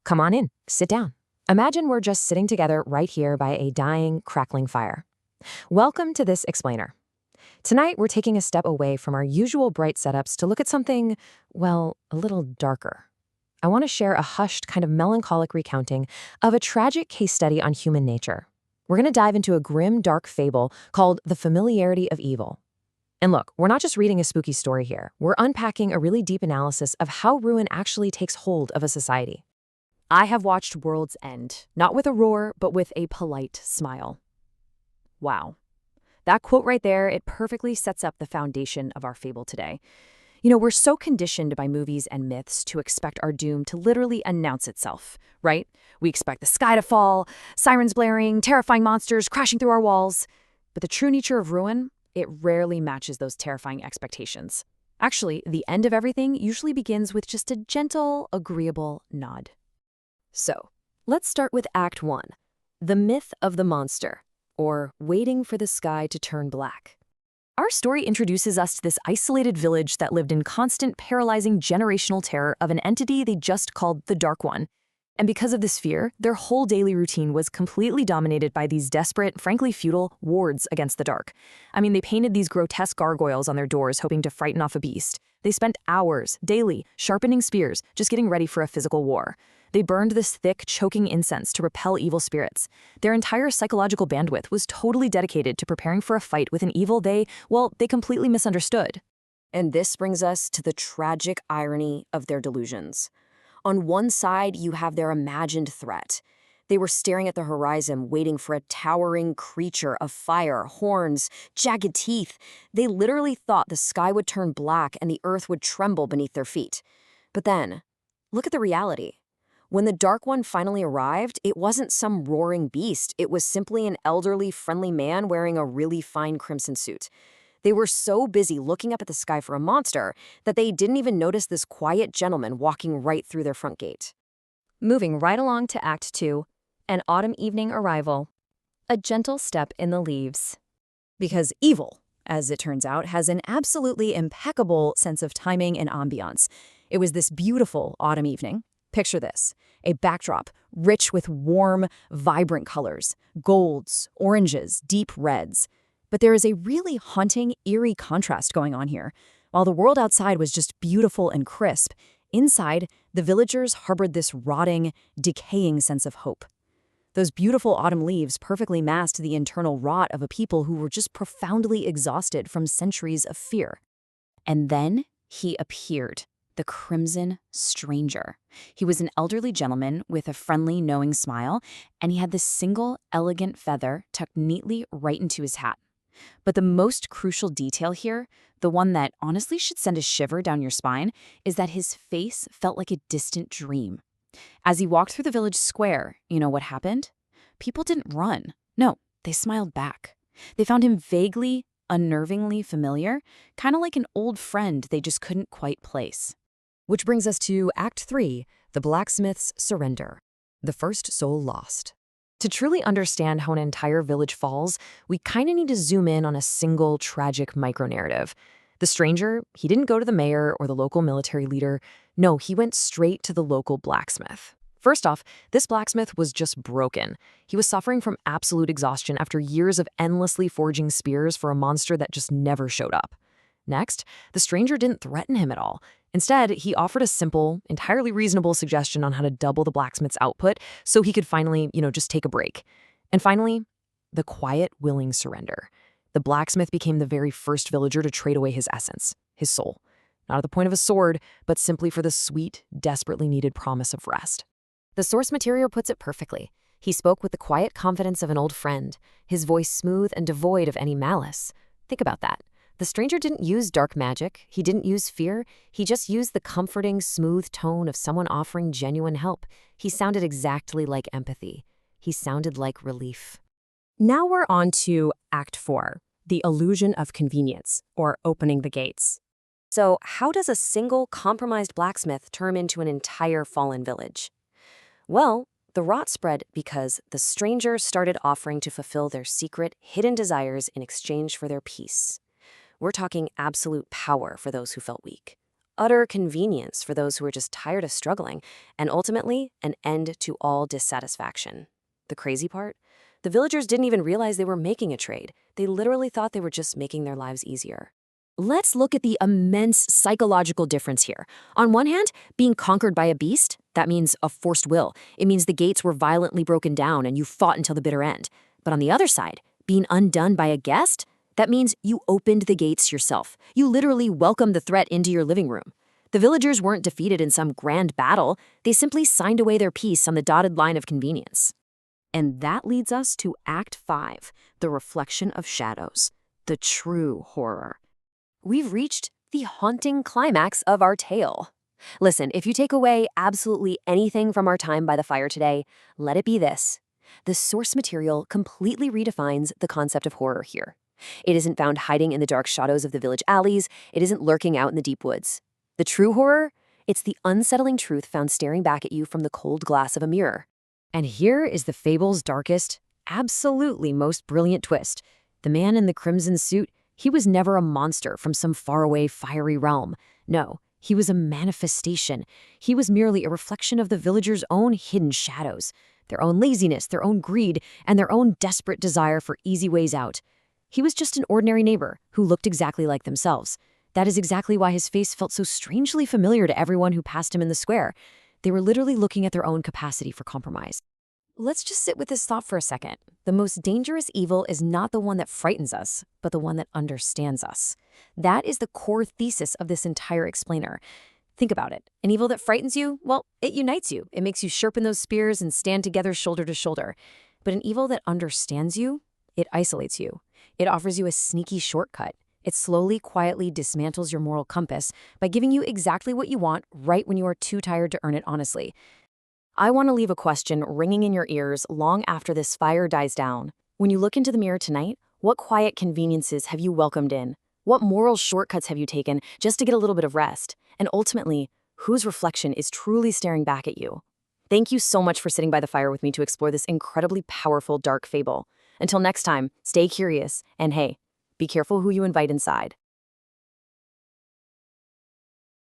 Come on in, sit down. Imagine we're just sitting together right here by a dying, crackling fire. Welcome to this explainer. Tonight, we're taking a step away from our usual bright setups to look at something, well, a little darker. I want to share a hushed, kind of melancholic recounting of a tragic case study on human nature. We're going to dive into a grim, dark fable called The Familiarity of Evil. And look, we're not just reading a spooky story here. We're unpacking a really deep analysis of how ruin actually takes hold of a society. I have watched worlds end, not with a roar, but with a polite smile. Wow. That quote right there, it perfectly sets up the foundation of our fable today. We're so conditioned by movies and myths to expect our doom to literally announce itself, right? We expect the sky to fall, sirens blaring, terrifying monsters crashing through our walls. But the true nature of ruin, it rarely matches those terrifying expectations. Actually, the end of everything usually begins with just a gentle, agreeable nod. So, let's start with Act 1, the myth of the monster, or waiting for the sky to turn black. Our story introduces us to this isolated village that lived in constant, paralyzing generational terror of an entity they just called the Dark One. And because of this fear, their whole daily routine was completely dominated by these desperate, frankly futile, wards against the dark. They painted these grotesque gargoyles on their doors hoping to frighten off a beast. They spent hours, daily, sharpening spears, just getting ready for a physical war. They burned this thick, choking incense to repel evil spirits. Their entire psychological bandwidth was totally dedicated to preparing for a fight with an evil they completely misunderstood. And this brings us to the tragic irony of their delusions. On one side, you have their imagined threat. They were staring at the horizon, waiting for a towering creature of fire, horns, jagged teeth. They literally thought the sky would turn black and the earth would tremble beneath their feet. But then, look at the reality. When the Dark One finally arrived, it wasn't some roaring beast. It was simply an elderly, friendly man wearing a really fine crimson suit. They were so busy looking up at the sky for a monster that they didn't even notice this quiet gentleman walking right through their front gate. Moving right along to Act 2, an autumn evening arrival. A gentle step in the leaves. Because evil, as it turns out, has an absolutely impeccable sense of timing and ambiance. It was this beautiful autumn evening. Picture this, a backdrop rich with warm, vibrant colors, golds, oranges, deep reds. But there is a really haunting, eerie contrast going on here. While the world outside was just beautiful and crisp, inside, the villagers harbored this rotting, decaying sense of hope. Those beautiful autumn leaves perfectly masked the internal rot of a people who were just profoundly exhausted from centuries of fear. And then he appeared. The Crimson Stranger. He was an elderly gentleman with a friendly, knowing smile, and he had this single, elegant feather tucked neatly right into his hat. But the most crucial detail here, the one that honestly should send a shiver down your spine, is that his face felt like a distant dream. As he walked through the village square, you know what happened? People didn't run. No, they smiled back. They found him vaguely, unnervingly familiar, kind of like an old friend they just couldn't quite place. Which brings us to Act 3, the blacksmith's surrender, the first soul lost. To truly understand how an entire village falls, we kind of need to zoom in on a single tragic micro-narrative. The stranger, he didn't go to the mayor or the local military leader. No, he went straight to the local blacksmith. First off, this blacksmith was just broken. He was suffering from absolute exhaustion after years of endlessly forging spears for a monster that just never showed up. Next, the stranger didn't threaten him at all. Instead, he offered a simple, entirely reasonable suggestion on how to double the blacksmith's output so he could finally, just take a break. And finally, the quiet, willing surrender. The blacksmith became the very first villager to trade away his essence, his soul. Not at the point of a sword, but simply for the sweet, desperately needed promise of rest. The source material puts it perfectly. He spoke with the quiet confidence of an old friend, his voice smooth and devoid of any malice. Think about that. The stranger didn't use dark magic, he didn't use fear, he just used the comforting, smooth tone of someone offering genuine help. He sounded exactly like empathy. He sounded like relief. Now we're on to Act 4, the illusion of convenience, or opening the gates. So, how does a single compromised blacksmith turn into an entire fallen village? Well, the rot spread because the stranger started offering to fulfill their secret, hidden desires in exchange for their peace. We're talking absolute power for those who felt weak. utter convenience for those who are just tired of struggling, and ultimately, an end to all dissatisfaction. The crazy part? The villagers didn't even realize they were making a trade. They literally thought they were just making their lives easier. Let's look at the immense psychological difference here. On one hand, being conquered by a beast, that means a forced will. It means the gates were violently broken down and you fought until the bitter end. But on the other side, being undone by a guest, that means you opened the gates yourself. You literally welcomed the threat into your living room. The villagers weren't defeated in some grand battle. They simply signed away their peace on the dotted line of convenience. And that leads us to Act 5, the reflection of shadows, the true horror. We've reached the haunting climax of our tale. Listen, if you take away absolutely anything from our time by the fire today, let it be this. The source material completely redefines the concept of horror here. It isn't found hiding in the dark shadows of the village alleys. It isn't lurking out in the deep woods. The true horror? It's the unsettling truth found staring back at you from the cold glass of a mirror. And here is the fable's darkest, absolutely most brilliant twist. The man in the crimson suit, he was never a monster from some faraway fiery realm. No, he was a manifestation. He was merely a reflection of the villagers' own hidden shadows, their own laziness, their own greed, and their own desperate desire for easy ways out. He was just an ordinary neighbor who looked exactly like themselves. That is exactly why his face felt so strangely familiar to everyone who passed him in the square. They were literally looking at their own capacity for compromise. Let's just sit with this thought for a second. The most dangerous evil is not the one that frightens us, but the one that understands us. That is the core thesis of this entire explainer. Think about it. An evil that frightens you, well, it unites you. It makes you sharpen those spears and stand together shoulder to shoulder. But an evil that understands you, it isolates you. It offers you a sneaky shortcut. It slowly, quietly dismantles your moral compass by giving you exactly what you want right when you are too tired to earn it honestly. I want to leave a question ringing in your ears long after this fire dies down. When you look into the mirror tonight, what quiet conveniences have you welcomed in? What moral shortcuts have you taken just to get a little bit of rest? And ultimately, whose reflection is truly staring back at you? Thank you so much for sitting by the fire with me to explore this incredibly powerful dark fable. Until next time, stay curious, and hey, be careful who you invite inside.